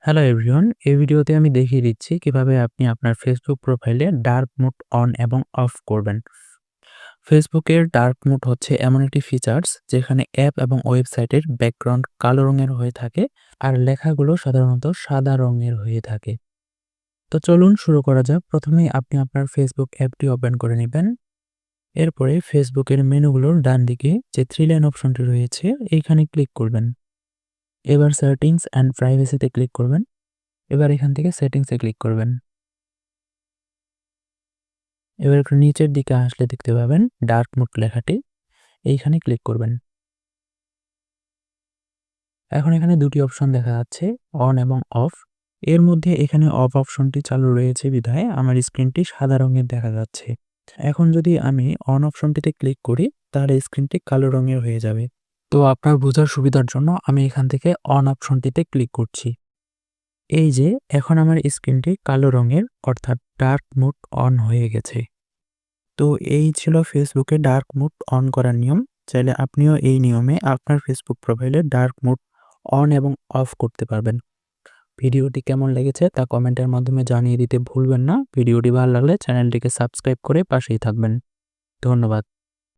Hello everyone, এই ভিডিওতে আমি দেখিয়ে দিচ্ছি কিভাবে আপনি আপনার ফেসবুক প্রোফাইলে ডার্ক মোড অন এবং অফ করবেন। ফেসবুকের ডার্ক মোড হচ্ছে এমন একটি ফিচার্স যেখানে অ্যাপ এবং ওয়েবসাইটের ব্যাকগ্রাউন্ড কালো রঙের হয়ে থাকে আর লেখাগুলো সাধারণত সাদা রঙের হয়ে থাকে। তো চলুন শুরু করা যাক। প্রথমেই আপনি আপনার ফেসবুক অ্যাপটি ওপেন করে নেবেন। এরপরে ফেসবুকের মেনুগুলোর ডান দিকে যে থ্রি লাইন অপশনটি রয়েছে এইখানে ক্লিক করবেন। এবার সেটিংস অ্যান্ড প্রাইভেসিতে ক্লিক করবেন। এবার এখান থেকে সেটিংসে ক্লিক করবেন। এবার একটু নিচের দিকে আসলে দেখতে পাবেন ডার্ক মোড লেখাটি, এইখানে ক্লিক করবেন। এখন এখানে দুটি অপশন দেখা যাচ্ছে, অন এবং অফ। এর মধ্যে এখানে অফ অপশনটি চালু রয়েছে বিধায় আমার স্ক্রিনটি সাদা রঙের দেখা যাচ্ছে। এখন যদি আমি অন অপশনটিতে ক্লিক করি তাহলে স্ক্রিনটি কালো রঙের হয়ে যাবে। তো আপনার বোঝার সুবিধার জন্য আমি এখান থেকে অন অপশনটিতে ক্লিক করছি। এই যে এখন আমার স্ক্রিনটি কালো রঙের, অর্থাৎ ডার্ক মোড অন হয়ে গেছে। তো এই ছিল ফেসবুকে ডার্ক মোড অন করার নিয়ম। চাইলে আপনিও এই নিয়মে আপনার ফেসবুক প্রোফাইলে ডার্ক মোড অন এবং অফ করতে পারবেন। ভিডিওটি কেমন লেগেছে তা কমেন্টের মাধ্যমে জানিয়ে দিতে ভুলবেন না। ভিডিওটি ভালো লাগলে চ্যানেলটিকে সাবস্ক্রাইব করে পাশেই থাকবেন। ধন্যবাদ।